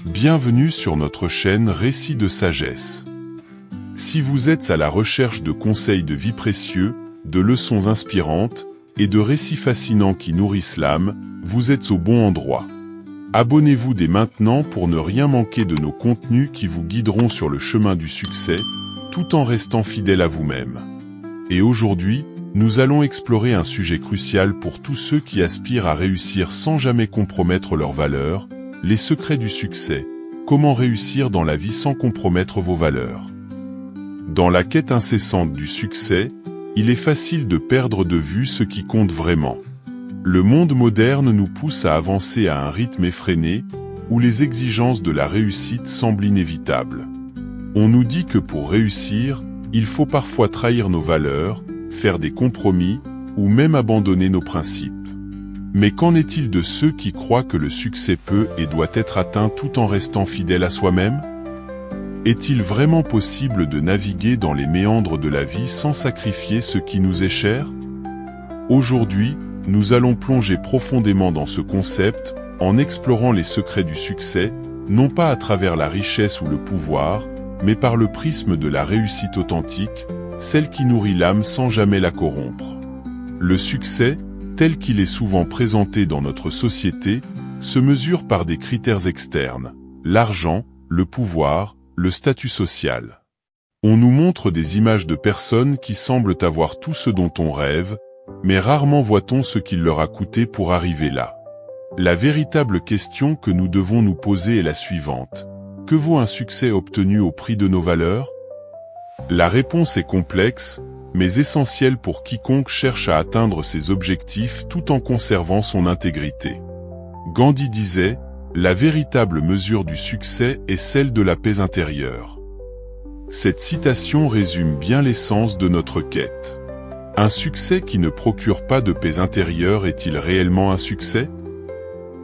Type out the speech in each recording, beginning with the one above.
Bienvenue sur notre chaîne Récits de sagesse. Si vous êtes à la recherche de conseils de vie précieux, de leçons inspirantes et de récits fascinants qui nourrissent l'âme, vous êtes au bon endroit. Abonnez-vous dès maintenant pour ne rien manquer de nos contenus qui vous guideront sur le chemin du succès, tout en restant fidèle à vous-même. Et aujourd'hui, nous allons explorer un sujet crucial pour tous ceux qui aspirent à réussir sans jamais compromettre leurs valeurs, les secrets du succès. Comment réussir dans la vie sans compromettre vos valeurs? Dans la quête incessante du succès, il est facile de perdre de vue ce qui compte vraiment. Le monde moderne nous pousse à avancer à un rythme effréné, où les exigences de la réussite semblent inévitables. On nous dit que pour réussir, il faut parfois trahir nos valeurs, faire des compromis, ou même abandonner nos principes. Mais qu'en est-il de ceux qui croient que le succès peut et doit être atteint tout en restant fidèle à soi-même? Est-il vraiment possible de naviguer dans les méandres de la vie sans sacrifier ce qui nous est cher? Aujourd'hui, nous allons plonger profondément dans ce concept, en explorant les secrets du succès, non pas à travers la richesse ou le pouvoir, mais par le prisme de la réussite authentique, celle qui nourrit l'âme sans jamais la corrompre. Le succès, tel qu'il est souvent présenté dans notre société, se mesure par des critères externes, l'argent, le pouvoir, le statut social. On nous montre des images de personnes qui semblent avoir tout ce dont on rêve, mais rarement voit-on ce qu'il leur a coûté pour arriver là. La véritable question que nous devons nous poser est la suivante. Que vaut un succès obtenu au prix de nos valeurs? La réponse est complexe, mais essentielle pour quiconque cherche à atteindre ses objectifs tout en conservant son intégrité. Gandhi disait, « La véritable mesure du succès est celle de la paix intérieure ». Cette citation résume bien l'essence de notre quête. Un succès qui ne procure pas de paix intérieure est-il réellement un succès?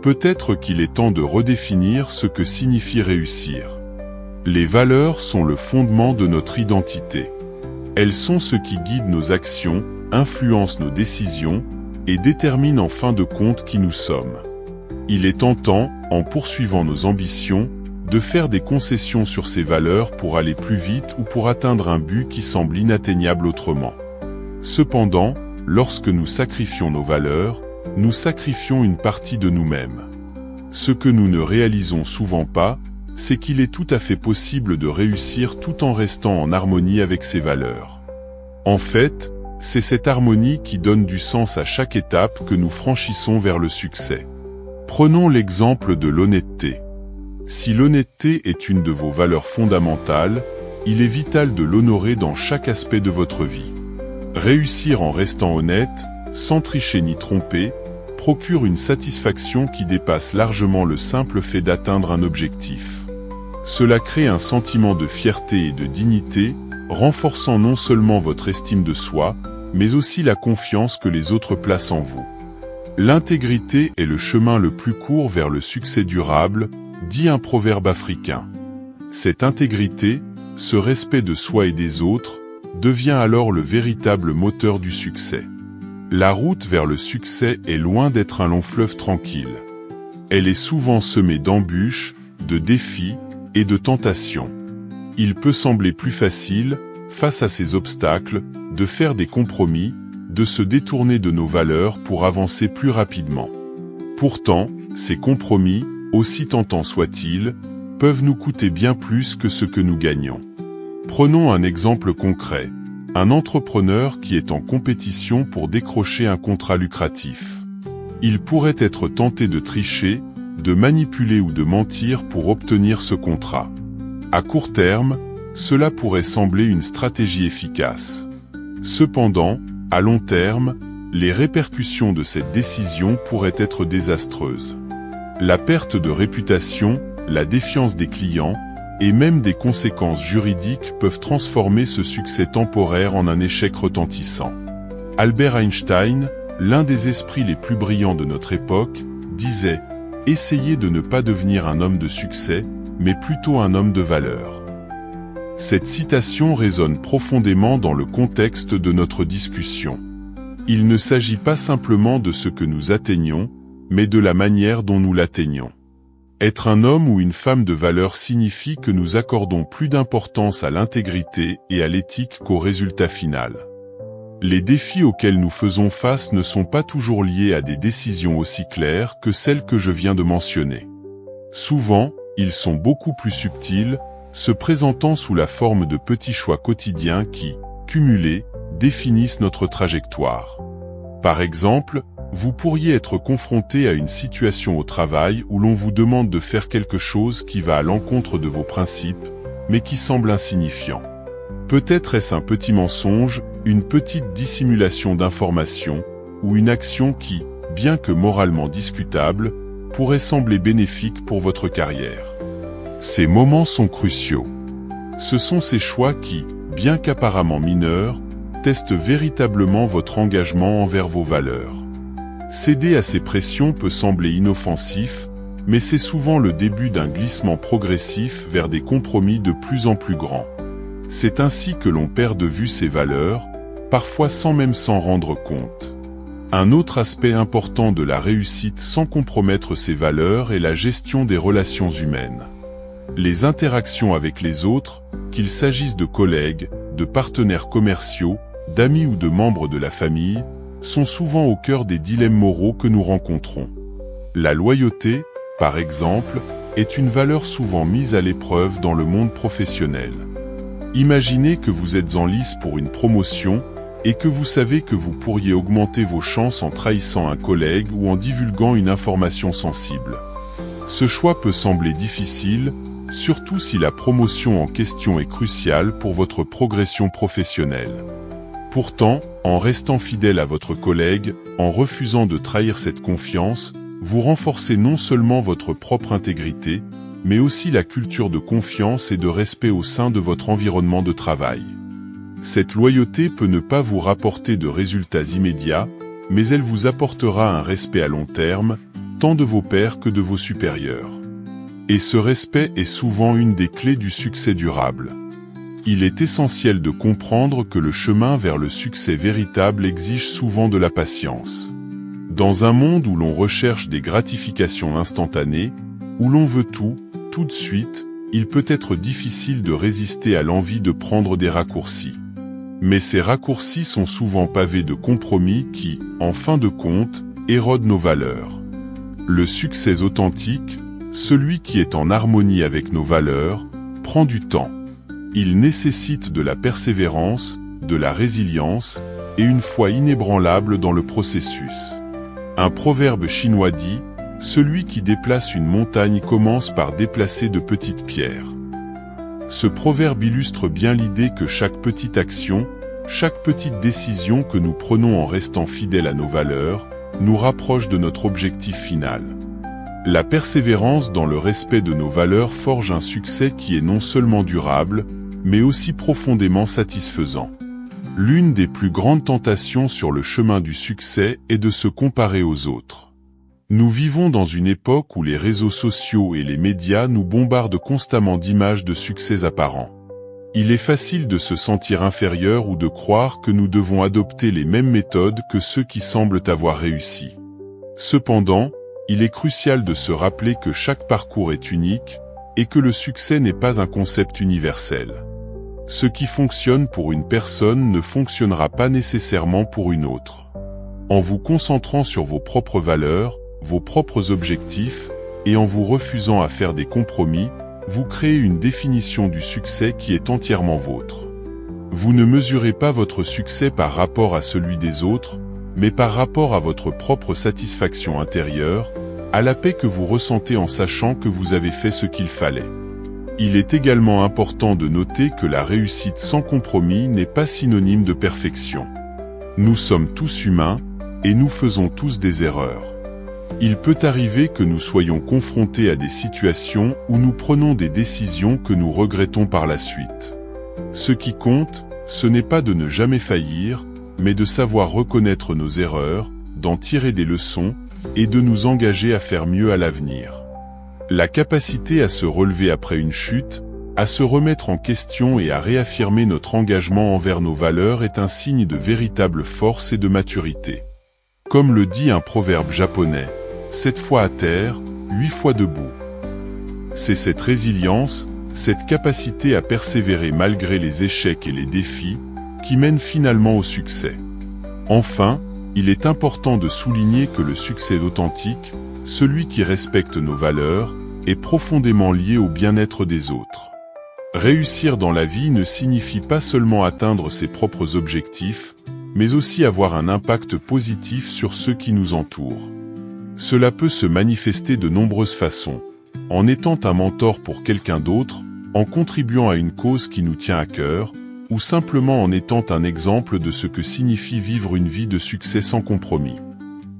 Peut-être qu'il est temps de redéfinir ce que signifie réussir. Les valeurs sont le fondement de notre identité. Elles sont ce qui guide nos actions, influencent nos décisions, et déterminent en fin de compte qui nous sommes. Il est tentant, en poursuivant nos ambitions, de faire des concessions sur ces valeurs pour aller plus vite ou pour atteindre un but qui semble inatteignable autrement. Cependant, lorsque nous sacrifions nos valeurs, nous sacrifions une partie de nous-mêmes. Ce que nous ne réalisons souvent pas, c'est qu'il est tout à fait possible de réussir tout en restant en harmonie avec ses valeurs. En fait, c'est cette harmonie qui donne du sens à chaque étape que nous franchissons vers le succès. Prenons l'exemple de l'honnêteté. Si l'honnêteté est une de vos valeurs fondamentales, il est vital de l'honorer dans chaque aspect de votre vie. Réussir en restant honnête, sans tricher ni tromper, procure une satisfaction qui dépasse largement le simple fait d'atteindre un objectif. Cela crée un sentiment de fierté et de dignité, renforçant non seulement votre estime de soi, mais aussi la confiance que les autres placent en vous. L'intégrité est le chemin le plus court vers le succès durable, dit un proverbe africain. Cette intégrité, ce respect de soi et des autres, devient alors le véritable moteur du succès. La route vers le succès est loin d'être un long fleuve tranquille. Elle est souvent semée d'embûches, de défis et de tentations. Il peut sembler plus facile, face à ces obstacles, de faire des compromis, de se détourner de nos valeurs pour avancer plus rapidement. Pourtant, ces compromis, aussi tentants soient-ils, peuvent nous coûter bien plus que ce que nous gagnons. Prenons un exemple concret. Un entrepreneur qui est en compétition pour décrocher un contrat lucratif. Il pourrait être tenté de tricher, de manipuler ou de mentir pour obtenir ce contrat. À court terme, cela pourrait sembler une stratégie efficace. Cependant, à long terme, les répercussions de cette décision pourraient être désastreuses. La perte de réputation, la défiance des clients, et même des conséquences juridiques peuvent transformer ce succès temporaire en un échec retentissant. Albert Einstein, l'un des esprits les plus brillants de notre époque, disait « Essayez de ne pas devenir un homme de succès, mais plutôt un homme de valeur ». Cette citation résonne profondément dans le contexte de notre discussion. Il ne s'agit pas simplement de ce que nous atteignons, mais de la manière dont nous l'atteignons. Être un homme ou une femme de valeur signifie que nous accordons plus d'importance à l'intégrité et à l'éthique qu'au résultat final. Les défis auxquels nous faisons face ne sont pas toujours liés à des décisions aussi claires que celles que je viens de mentionner. Souvent, ils sont beaucoup plus subtils, se présentant sous la forme de petits choix quotidiens qui, cumulés, définissent notre trajectoire. Par exemple, vous pourriez être confronté à une situation au travail où l'on vous demande de faire quelque chose qui va à l'encontre de vos principes, mais qui semble insignifiant. Peut-être est-ce un petit mensonge, une petite dissimulation d'informations, ou une action qui, bien que moralement discutable, pourrait sembler bénéfique pour votre carrière. Ces moments sont cruciaux. Ce sont ces choix qui, bien qu'apparemment mineurs, testent véritablement votre engagement envers vos valeurs. Céder à ces pressions peut sembler inoffensif, mais c'est souvent le début d'un glissement progressif vers des compromis de plus en plus grands. C'est ainsi que l'on perd de vue ses valeurs, parfois sans même s'en rendre compte. Un autre aspect important de la réussite sans compromettre ses valeurs est la gestion des relations humaines. Les interactions avec les autres, qu'il s'agisse de collègues, de partenaires commerciaux, d'amis ou de membres de la famille, sont souvent au cœur des dilemmes moraux que nous rencontrons. La loyauté, par exemple, est une valeur souvent mise à l'épreuve dans le monde professionnel. Imaginez que vous êtes en lice pour une promotion et que vous savez que vous pourriez augmenter vos chances en trahissant un collègue ou en divulguant une information sensible. Ce choix peut sembler difficile, surtout si la promotion en question est cruciale pour votre progression professionnelle. Pourtant, en restant fidèle à votre collègue, en refusant de trahir cette confiance, vous renforcez non seulement votre propre intégrité, mais aussi la culture de confiance et de respect au sein de votre environnement de travail. Cette loyauté peut ne pas vous rapporter de résultats immédiats, mais elle vous apportera un respect à long terme, tant de vos pairs que de vos supérieurs. Et ce respect est souvent une des clés du succès durable. Il est essentiel de comprendre que le chemin vers le succès véritable exige souvent de la patience. Dans un monde où l'on recherche des gratifications instantanées, où l'on veut tout de suite, il peut être difficile de résister à l'envie de prendre des raccourcis. Mais ces raccourcis sont souvent pavés de compromis qui, en fin de compte, érodent nos valeurs. Le succès authentique, celui qui est en harmonie avec nos valeurs, prend du temps. Il nécessite de la persévérance, de la résilience et une foi inébranlable dans le processus. Un proverbe chinois dit « Celui qui déplace une montagne commence par déplacer de petites pierres ». Ce proverbe illustre bien l'idée que chaque petite action, chaque petite décision que nous prenons en restant fidèles à nos valeurs, nous rapproche de notre objectif final. La persévérance dans le respect de nos valeurs forge un succès qui est non seulement durable, mais aussi profondément satisfaisant. L'une des plus grandes tentations sur le chemin du succès est de se comparer aux autres. Nous vivons dans une époque où les réseaux sociaux et les médias nous bombardent constamment d'images de succès apparents. Il est facile de se sentir inférieur ou de croire que nous devons adopter les mêmes méthodes que ceux qui semblent avoir réussi. Cependant, il est crucial de se rappeler que chaque parcours est unique et que le succès n'est pas un concept universel. Ce qui fonctionne pour une personne ne fonctionnera pas nécessairement pour une autre. En vous concentrant sur vos propres valeurs, vos propres objectifs, et en vous refusant à faire des compromis, vous créez une définition du succès qui est entièrement vôtre. Vous ne mesurez pas votre succès par rapport à celui des autres, mais par rapport à votre propre satisfaction intérieure, à la paix que vous ressentez en sachant que vous avez fait ce qu'il fallait. Il est également important de noter que la réussite sans compromis n'est pas synonyme de perfection. Nous sommes tous humains, et nous faisons tous des erreurs. Il peut arriver que nous soyons confrontés à des situations où nous prenons des décisions que nous regrettons par la suite. Ce qui compte, ce n'est pas de ne jamais faillir, mais de savoir reconnaître nos erreurs, d'en tirer des leçons, et de nous engager à faire mieux à l'avenir. La capacité à se relever après une chute, à se remettre en question et à réaffirmer notre engagement envers nos valeurs est un signe de véritable force et de maturité. Comme le dit un proverbe japonais, 7 fois à terre, 8 fois debout. C'est cette résilience, cette capacité à persévérer malgré les échecs et les défis, qui mène finalement au succès. Enfin, il est important de souligner que le succès authentique, celui qui respecte nos valeurs, est profondément lié au bien-être des autres. Réussir dans la vie ne signifie pas seulement atteindre ses propres objectifs, mais aussi avoir un impact positif sur ceux qui nous entourent. Cela peut se manifester de nombreuses façons, en étant un mentor pour quelqu'un d'autre, en contribuant à une cause qui nous tient à cœur, ou simplement en étant un exemple de ce que signifie vivre une vie de succès sans compromis.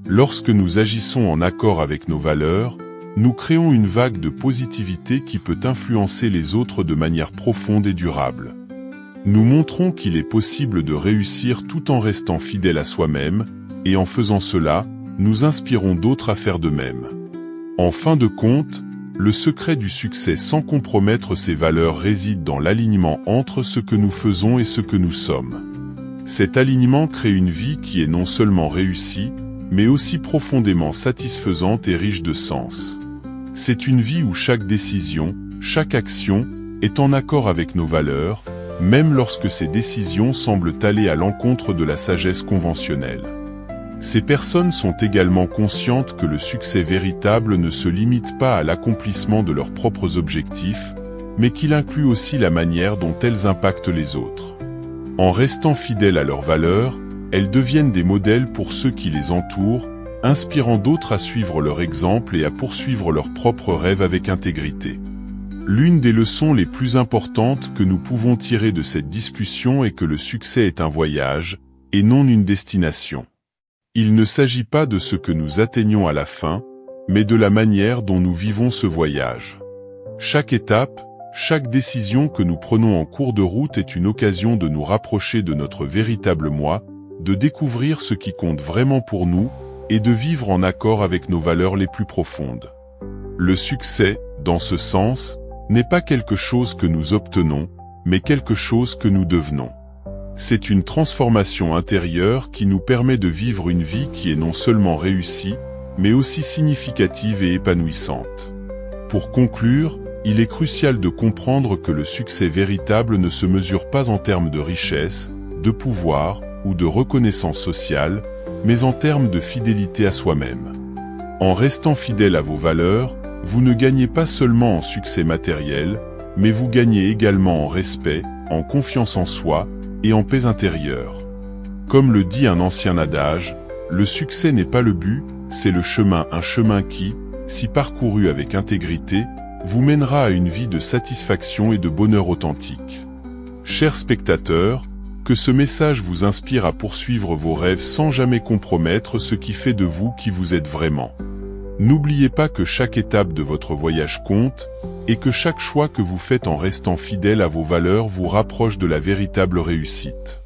Lorsque nous agissons en accord avec nos valeurs, nous créons une vague de positivité qui peut influencer les autres de manière profonde et durable. Nous montrons qu'il est possible de réussir tout en restant fidèle à soi-même, et en faisant cela, nous inspirons d'autres à faire de même. En fin de compte, le secret du succès sans compromettre ses valeurs réside dans l'alignement entre ce que nous faisons et ce que nous sommes. Cet alignement crée une vie qui est non seulement réussie, mais aussi profondément satisfaisante et riche de sens. C'est une vie où chaque décision, chaque action, est en accord avec nos valeurs, même lorsque ces décisions semblent aller à l'encontre de la sagesse conventionnelle. Ces personnes sont également conscientes que le succès véritable ne se limite pas à l'accomplissement de leurs propres objectifs, mais qu'il inclut aussi la manière dont elles impactent les autres. En restant fidèles à leurs valeurs, elles deviennent des modèles pour ceux qui les entourent, inspirant d'autres à suivre leur exemple et à poursuivre leurs propres rêves avec intégrité. L'une des leçons les plus importantes que nous pouvons tirer de cette discussion est que le succès est un voyage, et non une destination. Il ne s'agit pas de ce que nous atteignons à la fin, mais de la manière dont nous vivons ce voyage. Chaque étape, chaque décision que nous prenons en cours de route est une occasion de nous rapprocher de notre véritable moi, de découvrir ce qui compte vraiment pour nous, et de vivre en accord avec nos valeurs les plus profondes. Le succès, dans ce sens, n'est pas quelque chose que nous obtenons, mais quelque chose que nous devenons. C'est une transformation intérieure qui nous permet de vivre une vie qui est non seulement réussie, mais aussi significative et épanouissante. Pour conclure, il est crucial de comprendre que le succès véritable ne se mesure pas en termes de richesse, de pouvoir ou de reconnaissance sociale, mais en termes de fidélité à soi-même. En restant fidèle à vos valeurs, vous ne gagnez pas seulement en succès matériel, mais vous gagnez également en respect, en confiance en soi, et en paix intérieure. Comme le dit un ancien adage, le succès n'est pas le but, c'est le chemin, un chemin qui, si parcouru avec intégrité, vous mènera à une vie de satisfaction et de bonheur authentique. Chers spectateurs, que ce message vous inspire à poursuivre vos rêves sans jamais compromettre ce qui fait de vous qui vous êtes vraiment. N'oubliez pas que chaque étape de votre voyage compte, et que chaque choix que vous faites en restant fidèle à vos valeurs vous rapproche de la véritable réussite.